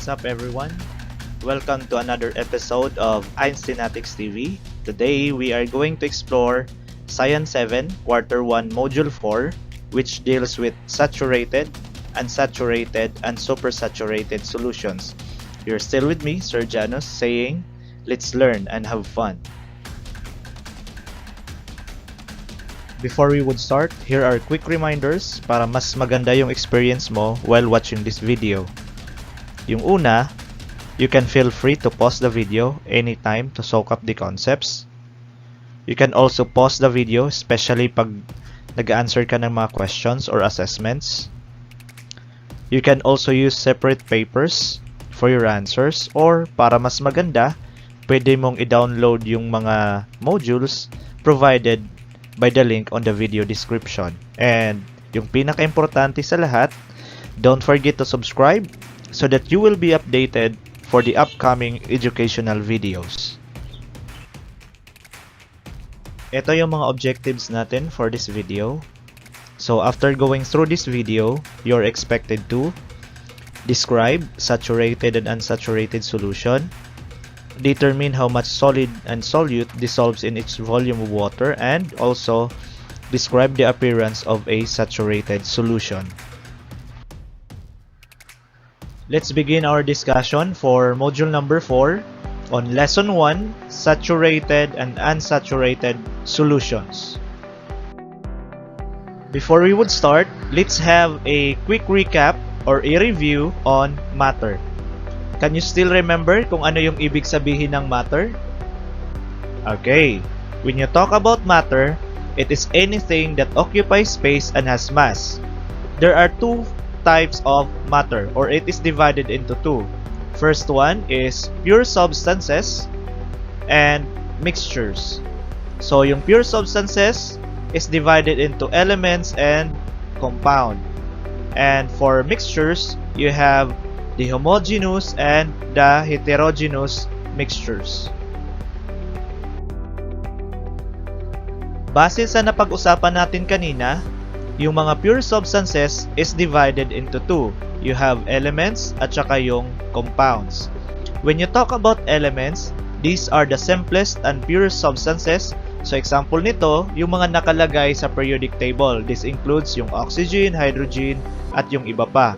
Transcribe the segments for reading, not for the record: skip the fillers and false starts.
What's up everyone? Welcome to another episode of Einsteinatics TV. Today we are going to explore Science 7 Quarter 1 Module 4, which deals with saturated, unsaturated, and supersaturated solutions. You're still with me, Sir Janus, saying, let's learn and have fun. Before we would start, here are quick reminders para mas maganda yung experience mo while watching this video. Yung una, you can feel free to pause the video anytime to soak up the concepts. You can also pause the video, especially pag nag-answer ka ng mga questions or assessments. You can also use separate papers for your answers, or para mas maganda, pwede mong i-download yung mga modules provided by the link on the video description. And yung pinaka-importante sa lahat, don't forget to subscribe so that you will be updated for the upcoming educational videos. Ito yung mga objectives natin for this video. So after going through this video, you're expected to describe saturated and unsaturated solution, determine how much solid and solute dissolves in each volume of water, and also describe the appearance of a saturated solution. Let's begin our discussion for module number 4 on lesson 1, saturated and unsaturated solutions. Before we would start, let's have a quick recap or a review on matter. Can you still remember kung ano yung ibig sabihin ng matter? Okay, when you talk about matter, it is anything that occupies space and has mass. There are two types of matter, or it is divided into two. First one is pure substances and mixtures. So yung pure substances is divided into elements and compound. And for mixtures, you have the homogeneous and the heterogeneous mixtures. Base sa napag-usapan natin kanina, yung mga pure substances is divided into two. You have elements at saka yung compounds. When you talk about elements, these are the simplest and purest substances. So example nito, yung mga nakalagay sa periodic table. This includes yung oxygen, hydrogen, at yung iba pa.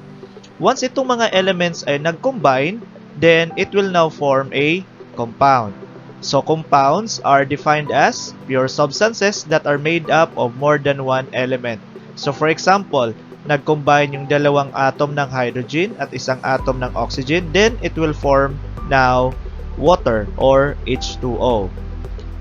Once itong mga elements ay nag-combine, then it will now form a compound. So compounds are defined as pure substances that are made up of more than one element. So for example, nag-combine yung dalawang atom ng hydrogen at isang atom ng oxygen, then it will form now water or H2O.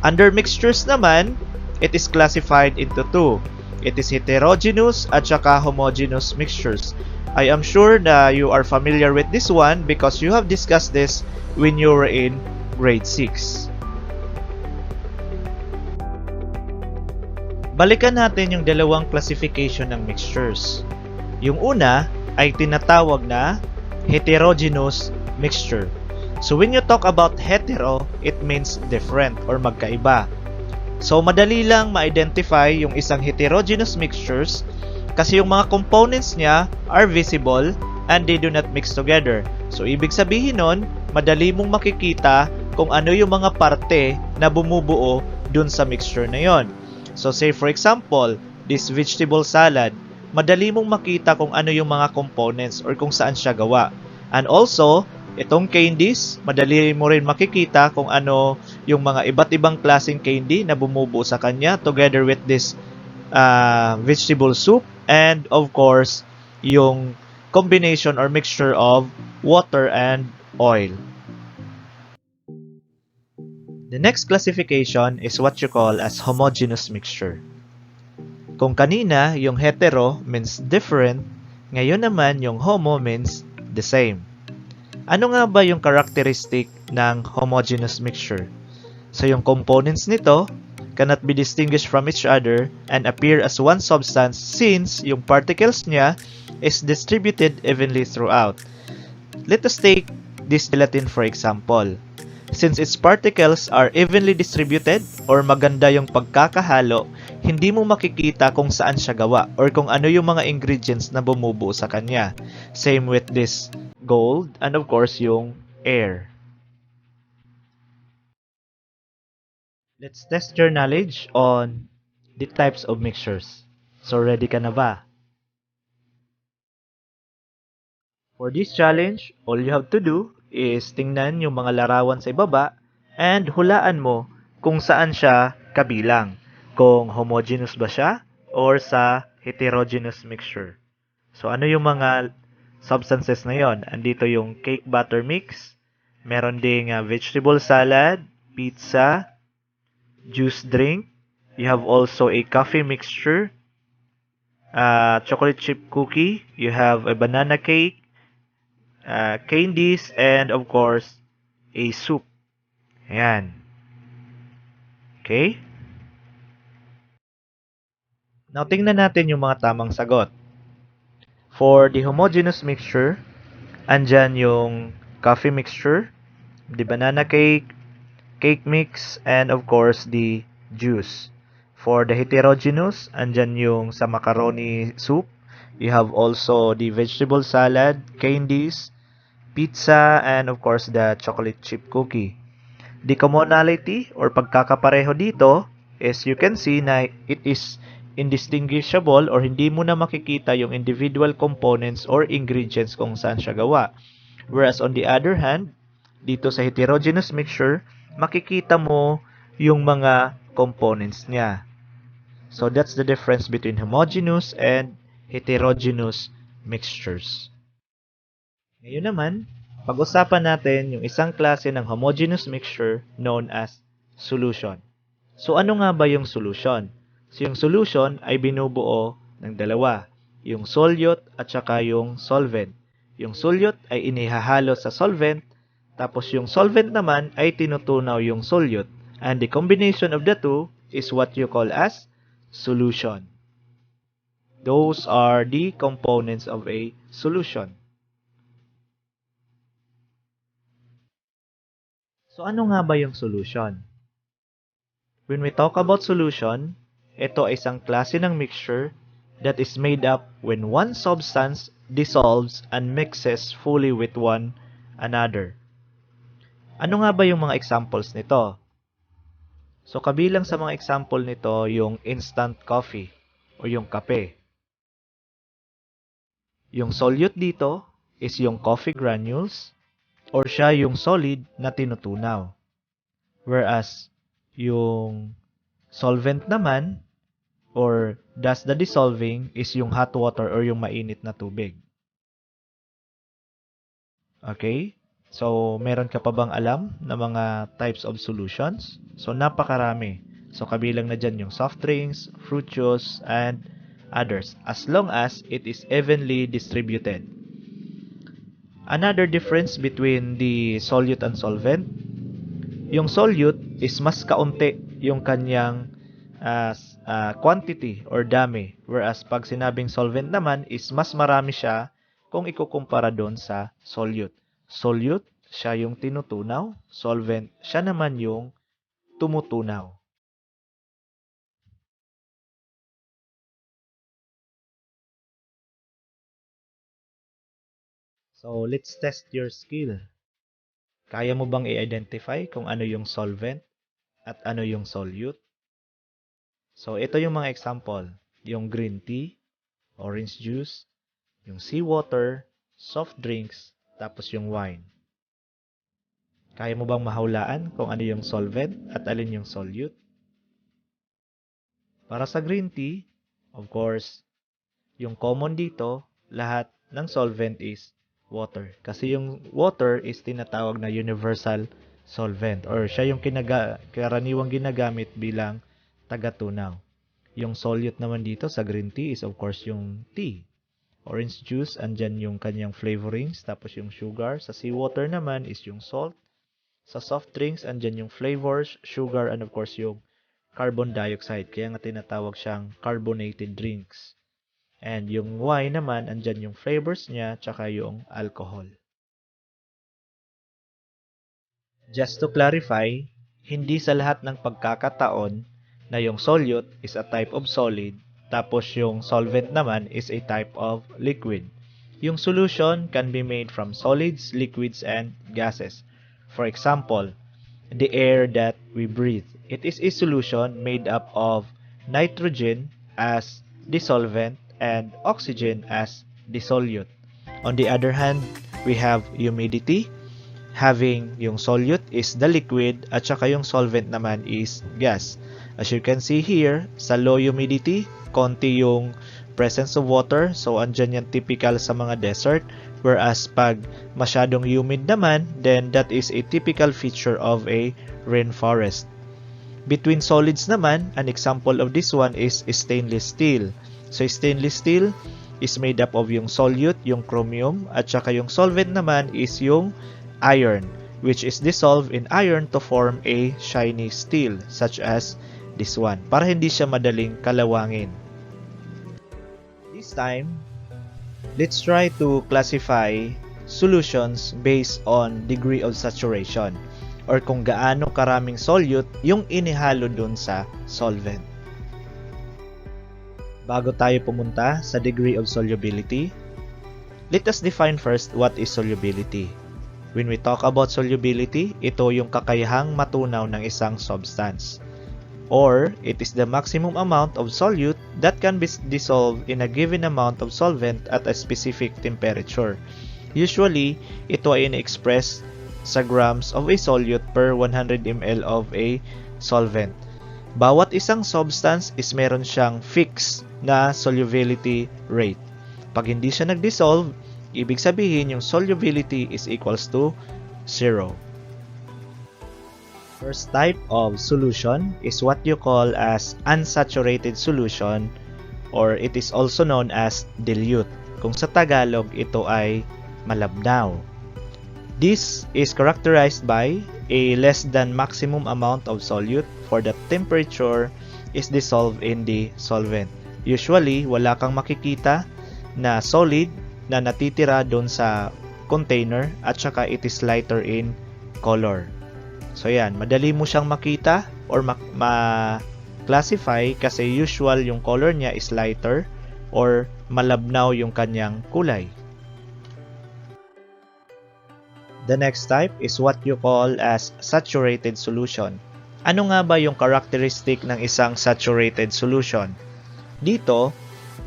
Under mixtures naman, it is classified into two. It is heterogeneous at saka homogeneous mixtures. I am sure that you are familiar with this one because you have discussed this when you were in grade 6. Balikan natin yung dalawang classification ng mixtures. Yung una ay tinatawag na heterogeneous mixture. So when you talk about hetero, it means different or magkaiba. So madali lang ma-identify yung isang heterogeneous mixtures kasi yung mga components niya are visible and they do not mix together. So ibig sabihin nun, madali mong makikita kung ano yung mga parte na bumubuo dun sa mixture na yon. So say for example, this vegetable salad, madali mong makita kung ano yung mga components or kung saan siya gawa. And also, itong candies, madali mo rin makikita kung ano yung mga iba't ibang klaseng candy na bumubuo sa kanya together with this vegetable soup, and of course, yung combination or mixture of water and oil. The next classification is what you call as homogeneous mixture. Kung kanina, yung hetero means different, ngayon naman yung homo means the same. Ano nga ba yung characteristic ng homogeneous mixture? So yung components nito cannot be distinguished from each other and appear as one substance since yung particles niya is distributed evenly throughout. Let us take this gelatin for example. Since its particles are evenly distributed or maganda yung pagkakahalo, hindi mo makikita kung saan siya gawa or kung ano yung mga ingredients na bumubuo sa kanya. Same with this gold and of course yung air. Let's test your knowledge on the types of mixtures. So ready ka na ba? For this challenge, all you have to do is tingnan yung mga larawan sa ibaba and hulaan mo kung saan siya kabilang. Kung homogeneous ba siya or sa heterogeneous mixture. So ano yung mga substances na yon? Andito yung cake batter mix, meron ding vegetable salad, pizza, juice drink, you have also a coffee mixture, chocolate chip cookie, you have a banana cake, candies, and of course, a soup. Ayan. Okay? Now, tingnan natin yung mga tamang sagot. For the homogeneous mixture, andyan yung coffee mixture, the banana cake, cake mix, and of course, the juice. For the heterogeneous, andyan yung sa macaroni soup. You have also the vegetable salad, candies, pizza, and of course, the chocolate chip cookie. The commonality or pagkakapareho dito is you can see na it is indistinguishable or hindi mo na makikita yung individual components or ingredients kung saan siya gawa. Whereas on the other hand, dito sa heterogeneous mixture, makikita mo yung mga components niya. So that's the difference between homogeneous and heterogeneous mixtures. Ngayon naman, pag-usapan natin yung isang klase ng homogeneous mixture known as solution. So ano nga ba yung solution? So yung solution ay binubuo ng dalawa, yung solute at saka yung solvent. Yung solute ay inihahalo sa solvent, tapos yung solvent naman ay tinutunaw yung solute. And the combination of the two is what you call as solution. Those are the components of a solution. So ano nga ba yung solution? When we talk about solution, ito ay isang klase ng mixture that is made up when one substance dissolves and mixes fully with one another. Ano nga ba yung mga examples nito? So kabilang sa mga example nito yung instant coffee o yung kape. Yung solute dito is yung coffee granules or siya yung solid na tinutunaw. Whereas yung solvent naman or does the dissolving is yung hot water or yung mainit na tubig. Okay? So, meron ka pa bang alam na mga types of solutions? So, napakarami. So, kabilang na dyan yung soft drinks, fruit juice, and others as long as it is evenly distributed. Another difference between the solute and solvent, yung solute is mas kaunti yung kanyang quantity or dami. Whereas pag sinabing solvent naman is mas marami siya kung ikukumpara doon sa solute. Solute, siya yung tinutunaw. Solvent, siya naman yung tumutunaw. So, let's test your skill. Kaya mo bang i-identify kung ano yung solvent at ano yung solute? So, ito yung mga example. Yung green tea, orange juice, yung seawater, soft drinks, tapos yung wine. Kaya mo bang mahulaan kung ano yung solvent at alin yung solute? Para sa green tea, of course, yung common dito, lahat ng solvent is water. Kasi yung water is tinatawag na universal solvent or siya yung karaniwang ginagamit bilang tagatunaw. Yung solute naman dito sa green tea is of course yung tea. Orange juice, andyan yung kanyang flavorings, tapos yung sugar. Sa seawater naman is yung salt. Sa soft drinks, andyan yung flavors, sugar, and of course yung carbon dioxide. Kaya nga tinatawag siyang carbonated drinks. And yung wine naman, andyan yung flavors niya, tsaka yung alcohol. Just to clarify, hindi sa lahat ng pagkakataon na yung solute is a type of solid, tapos yung solvent naman is a type of liquid. Yung solution can be made from solids, liquids, and gases. For example, the air that we breathe. It is a solution made up of nitrogen as the solvent and oxygen as the solute. On the other hand, we have humidity. Having yung solute is the liquid at saka yung solvent naman is gas. As you can see here, sa low humidity, konti yung presence of water. So, andyan yan typical sa mga desert. Whereas, pag masyadong humid naman, then that is a typical feature of a rainforest. Between solids naman, an example of this one is stainless steel. So, stainless steel is made up of yung solute, yung chromium, at saka yung solvent naman is yung iron, which is dissolved in iron to form a shiny steel, such as this one, para hindi siya madaling kalawangin. This time, let's try to classify solutions based on degree of saturation, or kung gaano karaming solute yung inihalo dun sa solvent. Bago tayo pumunta sa degree of solubility, let us define first what is solubility. When we talk about solubility, ito yung kakayahang matunaw ng isang substance. Or, it is the maximum amount of solute that can be dissolved in a given amount of solvent at a specific temperature. Usually, ito ay ina-express sa grams of a solute per 100 ml of a solvent. Bawat isang substance is meron siyang fixed na solubility rate. Pag hindi siya nag-dissolve, ibig sabihin yung solubility is equals to 0. First type of solution is what you call as unsaturated solution, or it is also known as dilute. Kung sa Tagalog, ito ay malabnaw. This is characterized by a less than maximum amount of solute for the temperature is dissolved in the solvent. Usually, wala kang makikita na solid na natitira doon sa container at saka it is lighter in color. So yan, madali mo siyang makita or ma-classify kasi usual yung color niya is lighter or malabnaw yung kanyang kulay. The next type is what you call as saturated solution. Ano nga ba yung characteristic ng isang saturated solution? Dito,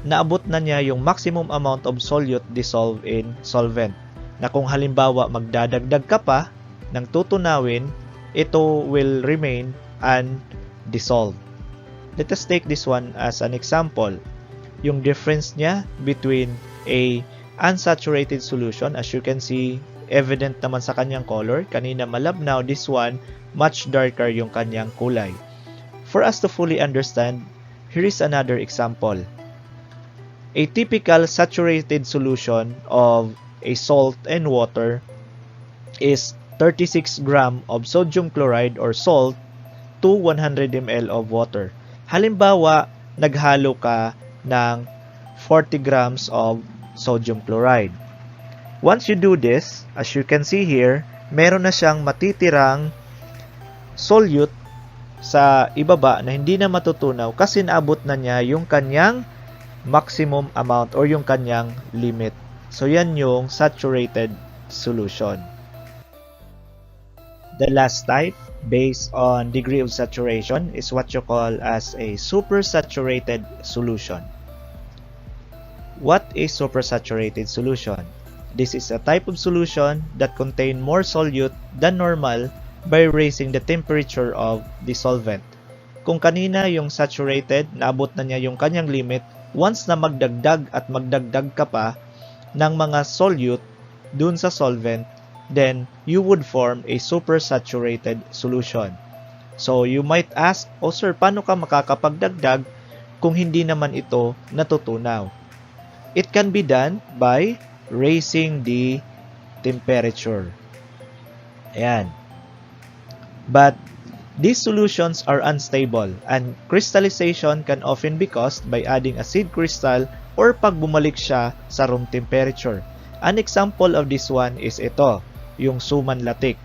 naabot na niya yung maximum amount of solute dissolved in solvent. Na kung halimbawa magdadagdag ka pa ng tutunawin, ito will remain undissolved. Let us take this one as an example. Yung difference niya between a unsaturated solution, as you can see, evident naman sa kanyang color. Kanina malabnaw, this one, much darker yung kanyang kulay. For us to fully understand, here is another example. A typical saturated solution of a salt and water is 36 gram of sodium chloride or salt to 100 ml of water. Halimbawa, naghalo ka ng 40 grams of sodium chloride. Once you do this, as you can see here, meron na siyang matitirang solute sa ibaba na hindi na matutunaw kasi naabot na niya yung kanyang maximum amount or yung kanyang limit. So yan yung saturated solution. The last type, based on degree of saturation, is what you call as a supersaturated solution. What is supersaturated solution? This is a type of solution that contain more solute than normal by raising the temperature of the solvent. Kung kanina yung saturated, naabot na niya yung kanyang limit, once na magdagdag at magdagdag ka pa ng mga solute dun sa solvent, then you would form a supersaturated solution. So you might ask, oh sir, paano ka makakapagdagdag kung hindi naman ito natutunaw? It can be done by raising the temperature. Ayan. But these solutions are unstable and crystallization can often be caused by adding a seed crystal or pag bumalik siya sa room temperature. An example of this one is ito, yung suman latik.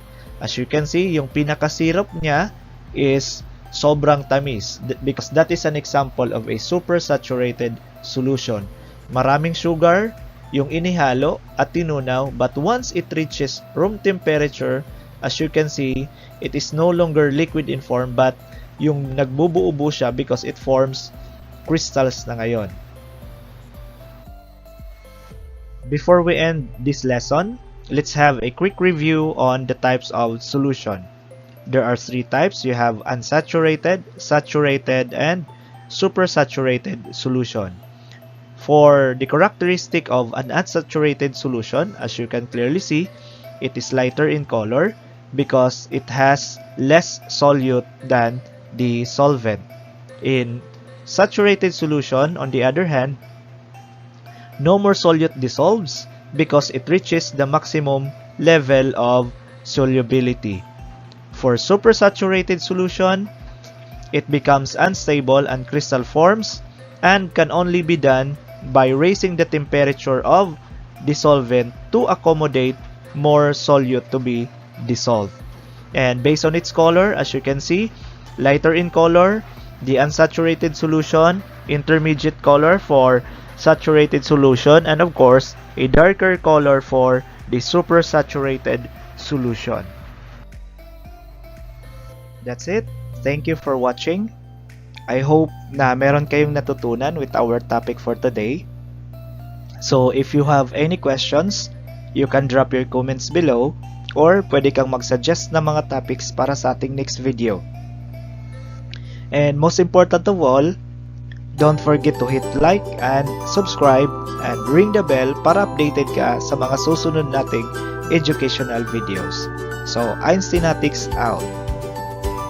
As you can see, yung pinaka-syrup niya is sobrang tamis because that is an example of a supersaturated solution. Maraming sugar yung inihalo at tinunaw, but once it reaches room temperature, as you can see, it is no longer liquid in form but yung nagbubuo siya because it forms crystals na ngayon. Before we end this lesson, let's have a quick review on the types of solution. There are 3 types. You have unsaturated, saturated, and supersaturated solution. For the characteristic of an unsaturated solution, as you can clearly see, it is lighter in color because it has less solute than the solvent. In saturated solution, on the other hand, no more solute dissolves because it reaches the maximum level of solubility. For supersaturated solution, it becomes unstable and crystal forms and can only be done by raising the temperature of the solvent to accommodate more solute to be dissolved. And based on its color, as you can see, lighter in color, the unsaturated solution, intermediate color for saturated solution, and of course, a darker color for the supersaturated solution. That's it. Thank you for watching. I hope na meron kayong natutunan with our topic for today. So if you have any questions, you can drop your comments below or pwede kang mag-suggest ng mga topics para sa ating next video. And most important of all, don't forget to hit like and subscribe and ring the bell para updated ka sa mga susunod nating educational videos. So Einsteinatics out!